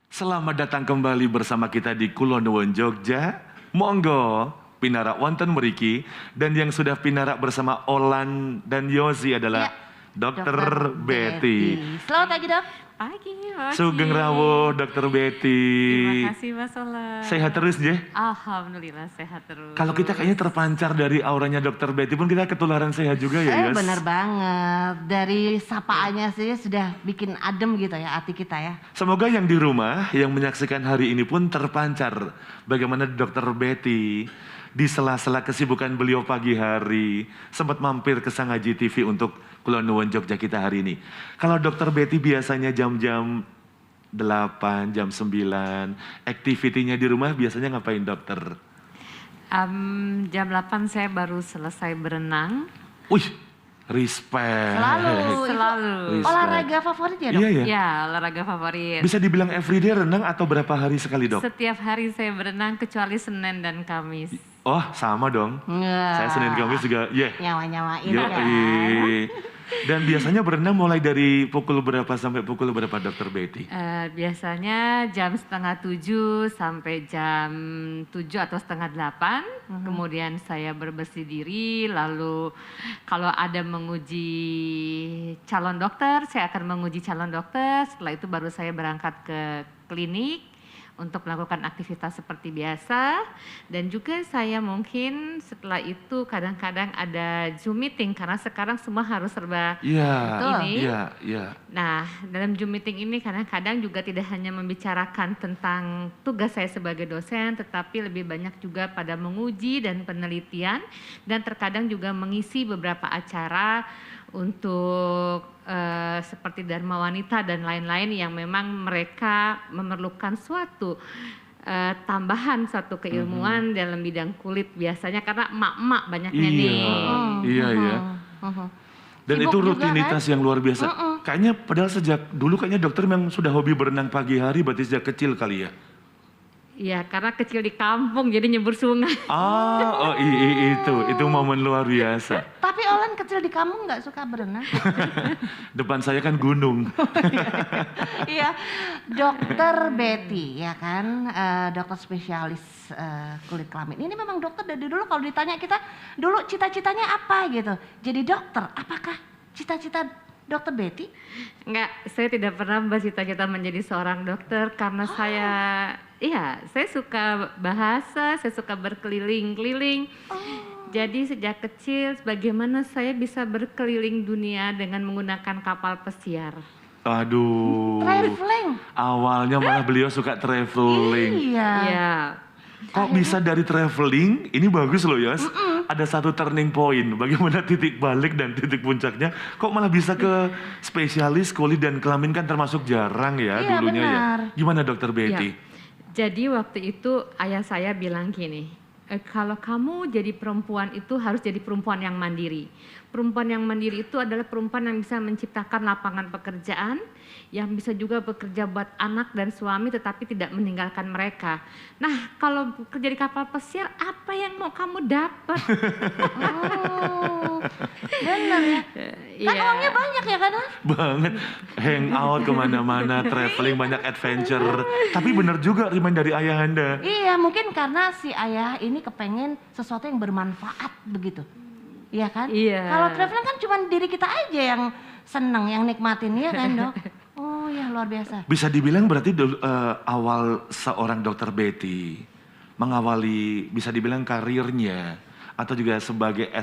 Selamat datang kembali bersama kita di Kulon Nuwun Jogja. Monggo pinarak wonten mriki, dan yang sudah pinarak bersama Olan dan Yosi adalah Dokter Betty. Selamat pagi, Dok. Pagi, Mas. Sugeng rawuh Dokter Betty. Terima kasih, Mas Ola. Sehat terus ya? Alhamdulillah sehat terus. Kalau kita kayaknya terpancar dari auranya Dokter Betty pun kita ketularan sehat juga ya, Yos? Bener banget. Dari sapaannya sih sudah bikin adem gitu ya hati kita ya. Semoga yang di rumah yang menyaksikan hari ini pun terpancar bagaimana Dokter Betty di sela-sela kesibukan beliau pagi hari sempat mampir ke Sangaji TV untuk Kulon Nuwun Jogja kita hari ini. Kalau Dokter Betty biasanya jam-jam 8, jam 9, activity-nya di rumah biasanya ngapain dokter? Jam 8 saya baru selesai berenang. Wih, respect. Selalu. Respect. Olahraga favorit ya, Dok? Iya ya. Ya, olahraga favorit. Bisa dibilang everyday renang atau berapa hari sekali dok? Setiap hari saya berenang kecuali Senin dan Kamis. Oh sama dong. Nggak. Saya Senin Kamis juga, Nyawa-nyawain Yoi. kan. Dan biasanya berenang mulai dari pukul berapa sampai pukul berapa Dokter Betty? Biasanya jam setengah 7 sampai jam 7 atau setengah 8. Kemudian saya berbersih diri, lalu kalau ada menguji calon dokter, saya akan menguji calon dokter. Setelah itu baru saya berangkat ke klinik untuk melakukan aktivitas seperti biasa. Dan juga saya mungkin setelah itu kadang-kadang ada Zoom meeting karena sekarang semua harus serba ini. Iya. Nah, dalam Zoom meeting ini kadang-kadang juga tidak hanya membicarakan tentang tugas saya sebagai dosen, tetapi lebih banyak juga pada menguji dan penelitian, dan terkadang juga mengisi beberapa acara untuk seperti Dharma Wanita dan lain-lain yang memang mereka memerlukan suatu tambahan suatu keilmuan dalam bidang kulit biasanya karena emak-emak banyaknya nih. Iya ya. Dan Sibuk itu juga, rutinitas yang luar biasa. Kayaknya padahal sejak dulu kayaknya dokter memang sudah hobi berenang pagi hari berarti sejak kecil kali ya. Ya, karena kecil di kampung jadi nyebur sungai. Itu momen luar biasa. Tapi Olan kecil di kamu nggak suka berenang? Depan saya kan gunung. Iya, Dokter Betty ya kan, dokter spesialis kulit kelamin. Ini memang dokter dari dulu kalau ditanya kita dulu cita-citanya apa gitu. Jadi dokter, apakah cita-cita Dokter Betty? Enggak, saya tidak pernah bercita-cita menjadi seorang dokter karena saya suka bahasa, saya suka berkeliling-keliling. Jadi sejak kecil bagaimana saya bisa berkeliling dunia dengan menggunakan kapal pesiar. Aduh. Traveling. Awalnya malah beliau suka traveling. Iya. Iya. Kok bisa dari traveling? Ini bagus loh Yos. Ada satu turning point. Bagaimana titik balik dan titik puncaknya? Kok malah bisa ke spesialis kulit dan kelamin kan termasuk jarang ya Iya, dulunya benar. ya. Gimana Dokter Betty? Ya. Jadi waktu itu ayah saya bilang gini, kalau kamu jadi perempuan itu harus jadi perempuan yang mandiri. Perempuan yang mandiri itu adalah perempuan yang bisa menciptakan lapangan pekerjaan, yang bisa juga bekerja buat anak dan suami tetapi tidak meninggalkan mereka. Nah, kalau kerja di kapal pesiar, apa yang mau kamu dapat? Benar ya. Kan uangnya banyak ya kan? Banget. Hangout kemana-mana, traveling, banyak adventure. Tapi benar juga remind dari ayah Anda. Iya, mungkin karena si ayah ini kepengen sesuatu yang bermanfaat begitu. Iya kan? Iya. Kalau traveling kan cuma diri kita aja yang seneng, yang nikmatin ya kan Dok? Oh ya luar biasa. Bisa dibilang berarti awal seorang Dokter Betty mengawali bisa dibilang karirnya atau juga sebagai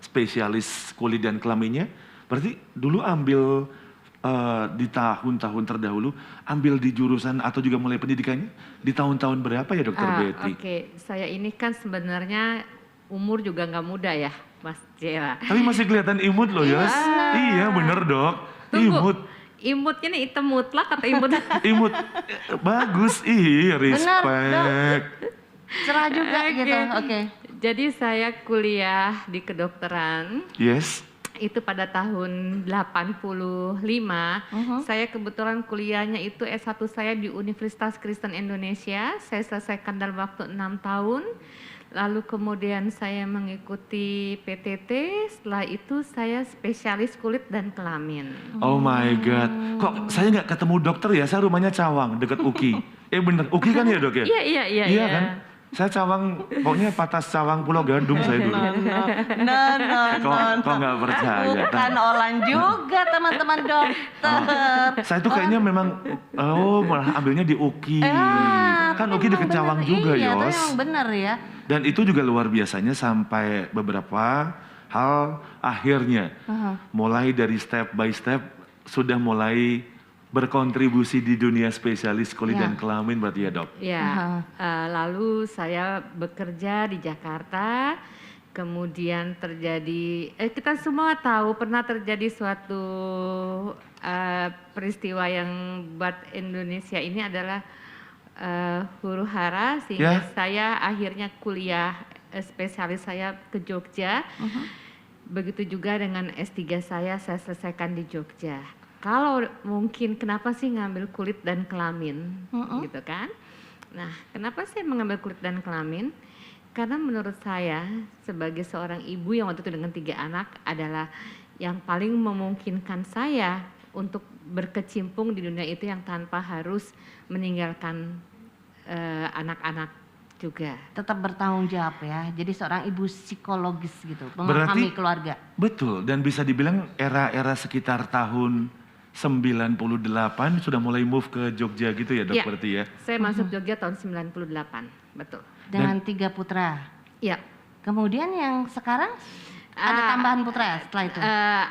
spesialis kulit dan kelaminnya, berarti dulu ambil di tahun-tahun terdahulu ambil di jurusan atau juga mulai pendidikannya di tahun-tahun berapa ya Dokter Betty? Oke, saya ini kan sebenarnya umur juga nggak muda ya, Mas Jera. Tapi masih kelihatan imut loh Yos. Iya bener Dok. Tunggu. Imut. Imutnya nih hitam mutlak atau imut? Imut. Bagus. Respect. Cerah juga gitu. Oke. Jadi saya kuliah di kedokteran. Yes. Itu pada tahun 85. Saya kebetulan kuliahnya itu S1 saya di Universitas Kristen Indonesia. Saya selesaikan dalam waktu 6 tahun. Lalu kemudian saya mengikuti PTT, setelah itu saya spesialis kulit dan kelamin. Oh my God. Kok saya nggak ketemu dokter ya? Saya rumahnya Cawang, deket UKI. Bener, UKI kan ya dok ya? Iya. Iya kan? Saya Cawang, pokoknya Patas Cawang Pulau Gadung saya dulu. Kok nggak percaya? Bukan Olan juga teman-teman dokter. Saya tuh kayaknya memang, malah ambilnya di UKI. Kan UKI deket Memang Cawang bener, juga, iya, tapi Yos. memang bener ya. Dan itu juga luar biasanya sampai beberapa hal akhirnya. Mulai dari step by step, sudah mulai berkontribusi di dunia spesialis kulit Ya. dan kelamin berarti ya dok? Ya, lalu saya bekerja di Jakarta, kemudian terjadi, kita semua tahu pernah terjadi suatu peristiwa yang buat Indonesia ini adalah huru hara, sehingga Ya. saya akhirnya kuliah spesialis saya ke Jogja. Begitu juga dengan S3 saya selesaikan di Jogja. Kalau mungkin kenapa sih ngambil kulit dan kelamin, gitu kan? Nah, kenapa sih mengambil kulit dan kelamin? Karena menurut saya sebagai seorang ibu yang waktu itu dengan 3 anak adalah yang paling memungkinkan saya untuk berkecimpung di dunia itu yang tanpa harus meninggalkan anak-anak juga. Tetap bertanggung jawab ya. Jadi seorang ibu psikologis gitu, Berarti- memahami keluarga. Betul, dan bisa dibilang era-era sekitar tahun 98 sudah mulai move ke Jogja gitu ya dok Iya. berarti ya? Saya masuk Jogja tahun 98, betul. Dengan 3 putra. Ya, Kemudian yang sekarang ada tambahan putra setelah itu.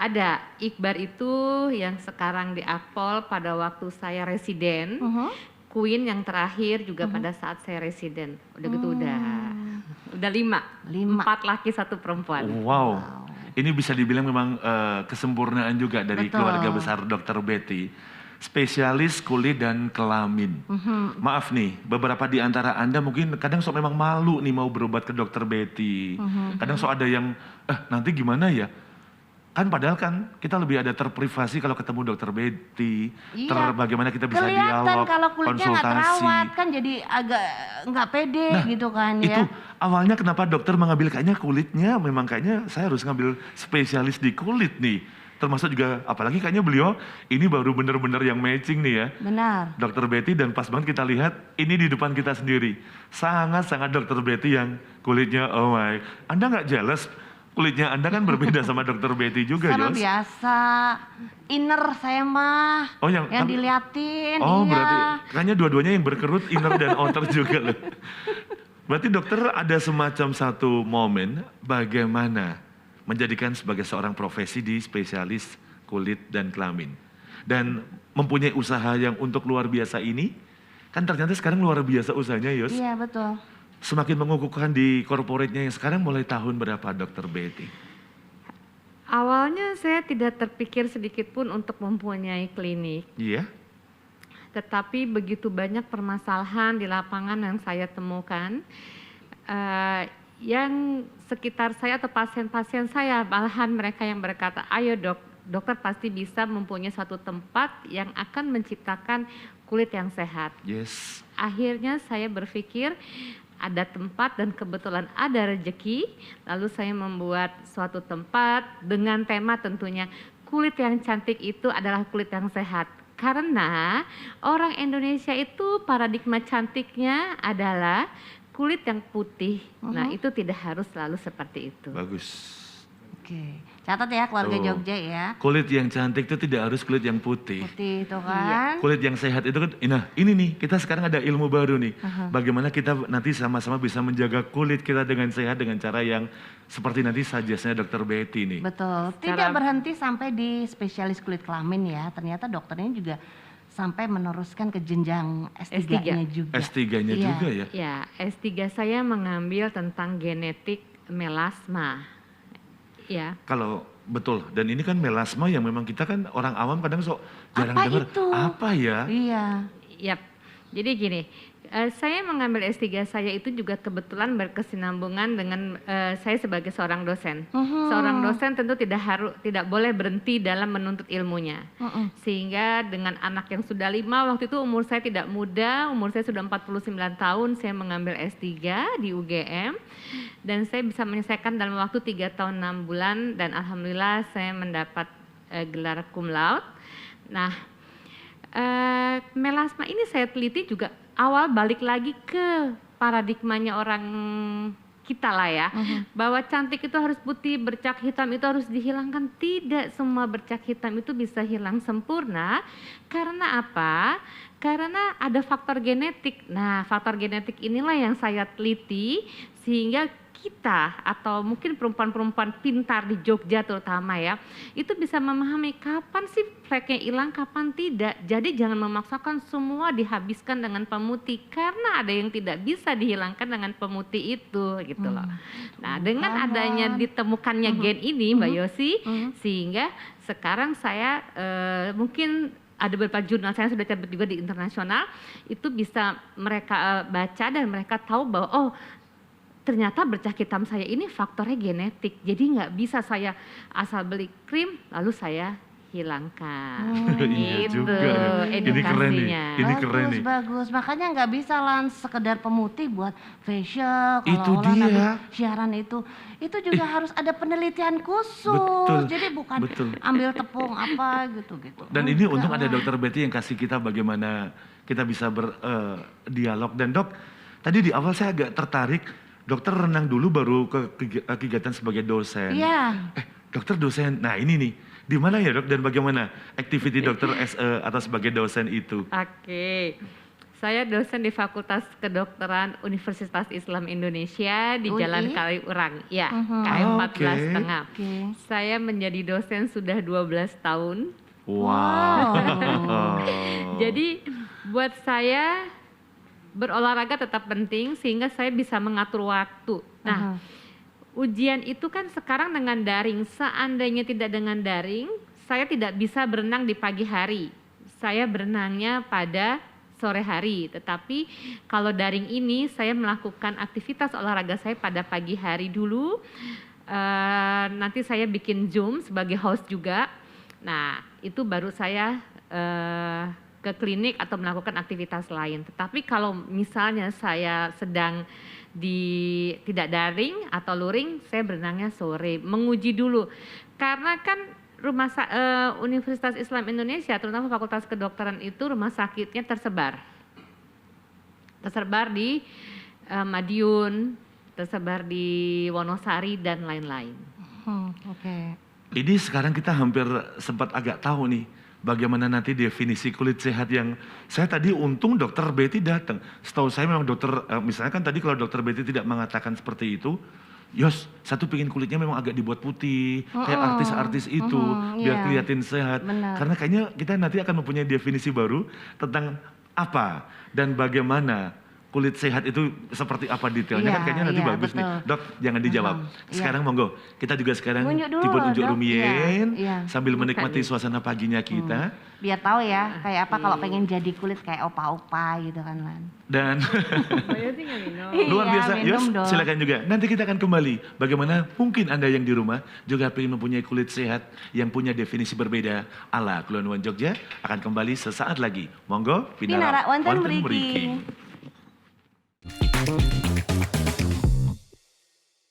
ada Iqbar itu yang sekarang di Akpol pada waktu saya residen. Queen yang terakhir juga pada saat saya residen. Udah gitu udah 5. 4 laki 1 perempuan. Wow. Ini bisa dibilang memang kesempurnaan juga dari Betul. keluarga besar Dr. Betty. Spesialis kulit dan kelamin. Maaf nih, beberapa di antara Anda mungkin kadang sok memang malu nih mau berobat ke Dr. Betty. Kadang sok ada yang, nanti gimana ya? Kan padahal kan kita lebih ada terprivasi kalau ketemu Dr. Betty. Iya. Bagaimana kita bisa Kelihatan dialog, kalau kulitnya nggak konsultasi. terawat kan jadi agak nggak pede gitu kan Itu ya. awalnya kenapa dokter mengambil kayaknya kulitnya, memang kayaknya saya harus ngambil spesialis di kulit nih. Termasuk juga, apalagi kayaknya beliau ini baru bener-bener yang matching nih ya. Benar. Dr. Betty dan pas banget kita lihat, ini di depan kita sendiri. Sangat-sangat Dr. Betty yang kulitnya, oh my. Anda nggak jealous? Kulitnya Anda kan berbeda sama Dr. Betty juga, Sama Yos. biasa. Inner saya mah Oh, yang diliatin. Oh, iya. berarti kayaknya dua-duanya yang berkerut inner dan outer juga loh. Berarti dokter ada semacam satu momen bagaimana menjadikan sebagai seorang profesi di spesialis kulit dan kelamin. Dan mempunyai usaha yang untuk luar biasa ini, kan ternyata sekarang luar biasa usahanya, Yos. Iya betul. Semakin mengukuhkan di corporate-nya yang sekarang mulai tahun berapa, Dr. Betty? Awalnya saya tidak terpikir sedikit pun untuk mempunyai klinik. Iya? Tetapi begitu banyak permasalahan di lapangan yang saya temukan, yang sekitar saya atau pasien-pasien saya, malahan mereka yang berkata, ayo dok, dokter pasti bisa mempunyai suatu tempat yang akan menciptakan kulit yang sehat. Yes. Akhirnya saya berpikir ada tempat dan kebetulan ada rezeki, lalu saya membuat suatu tempat dengan tema tentunya kulit yang cantik itu adalah kulit yang sehat. Karena orang Indonesia itu paradigma cantiknya adalah kulit yang putih. Nah, itu tidak harus selalu seperti itu. Bagus. Oke. Catat ya keluarga Tuh. Jogja ya. Kulit yang cantik itu tidak harus kulit yang putih. Putih itu kan. Kulit yang sehat itu kan, nah ini nih, kita sekarang ada ilmu baru nih. Bagaimana kita nanti sama-sama bisa menjaga kulit kita dengan sehat dengan cara yang seperti nanti suggest-nya Dr. Betty nih. Betul. Tidak Cara- berhenti sampai di spesialis kulit kelamin ya. Ternyata dokternya juga sampai meneruskan ke jenjang S3-nya juga. S3-nya Iya. juga ya. Ya, S3 saya mengambil tentang genetik melasma. Ya. Kalau betul, dan ini kan melasma yang memang kita kan orang awam kadang sok jarang Apa dengar itu? apa ya. Iya. Yap. Jadi gini, Saya mengambil S3 saya itu juga kebetulan berkesinambungan dengan saya sebagai seorang dosen. Seorang dosen tentu tidak boleh berhenti dalam menuntut ilmunya. Sehingga dengan anak yang sudah 5, waktu itu umur saya tidak muda, umur saya sudah 49 tahun, saya mengambil S3 di UGM dan saya bisa menyelesaikan dalam waktu 3 tahun 6 bulan dan alhamdulillah saya mendapat gelar cum laude. Nah, melasma ini saya teliti juga awal balik lagi ke paradigmanya orang kita lah ya, bahwa cantik itu harus putih, bercak hitam itu harus dihilangkan. Tidak semua bercak hitam itu bisa hilang sempurna. Karena apa? Karena ada faktor genetik. Nah, faktor genetik inilah yang saya teliti sehingga kita atau mungkin perempuan-perempuan pintar di Jogja terutama ya, itu bisa memahami kapan sih fleknya hilang, kapan tidak. Jadi jangan memaksakan semua dihabiskan dengan pemutih karena ada yang tidak bisa dihilangkan dengan pemutih itu gitu loh. Nah, dengan adanya ditemukannya gen ini Mbak Yosi, sehingga sekarang saya mungkin ada beberapa jurnal saya sudah terbit juga di internasional, itu bisa mereka baca dan mereka tahu bahwa oh ternyata bercak hitam saya ini faktornya genetik. Jadi nggak bisa saya asal beli krim lalu saya hilangkan. Iya Gitu juga. Ini keren nih. edukasinya. Ini keren nih. Bagus. Makanya nggak bisa sekedar pemutih buat facial. Itu Kalau olah dia. siaran itu juga harus ada penelitian khusus. Betul, Jadi bukan betul. ambil tepung apa gitu-gitu. Dan ini untung ada Enggak lah. Dokter Betty yang kasih kita bagaimana kita bisa berdialog. Dan Dok, tadi di awal saya agak tertarik, dokter renang dulu baru ke kegiatan sebagai dosen. Iya. Dokter dosen, nah ini nih, di mana ya Dok dan bagaimana activity dokter atau sebagai dosen itu? Oke. Saya dosen di Fakultas Kedokteran Universitas Islam Indonesia di UI? Jalan Kaliurang. Ya, Oh, KM 14,5. Oke. Saya menjadi dosen sudah 12 tahun. Wow. Jadi buat saya berolahraga tetap penting sehingga saya bisa mengatur waktu. Nah, ujian itu kan sekarang dengan daring. Seandainya tidak dengan daring, saya tidak bisa berenang di pagi hari. Saya berenangnya pada sore hari. Tetapi kalau daring ini saya melakukan aktivitas olahraga saya pada pagi hari dulu. Nanti saya bikin Zoom sebagai host juga. Nah, itu baru saya ke klinik atau melakukan aktivitas lain. Tetapi kalau misalnya saya sedang tidak daring atau luring, saya berenangnya sore, menguji dulu. Karena kan Universitas Islam Indonesia, terutama Fakultas Kedokteran itu rumah sakitnya tersebar di Madiun, tersebar di Wonosari dan lain-lain. Oke. Ini sekarang kita hampir sempat agak tahu nih, bagaimana nanti definisi kulit sehat yang saya tadi untung Dokter Betty datang. Setahu saya memang dokter, misalnya kan tadi kalau Dokter Betty tidak mengatakan seperti itu, Yos, satu pingin kulitnya memang agak dibuat putih, kayak artis-artis itu, biar iya. kelihatan sehat. Benar. Karena kayaknya kita nanti akan mempunyai definisi baru tentang apa dan bagaimana kulit sehat itu seperti apa detailnya, Iya, kan kayaknya nanti iya, bagus nih. betul. Dok, jangan dijawab. Iya. Sekarang monggo, kita juga sekarang Unjuk dulu, dipun unjuk Dok. rumien Iya, iya. sambil menikmati suasana paginya kita. Biar tahu ya kayak apa kalau pengen jadi kulit kayak opa-opa gitu kan Lan. Dan luar Iya, biasa, minum Yos, dong. silakan juga. Nanti kita akan kembali. Bagaimana mungkin Anda yang di rumah juga ingin mempunyai kulit sehat yang punya definisi berbeda ala Kulon Wan Jogja akan kembali sesaat lagi. Monggo, Pinara wonten mriki. mriki.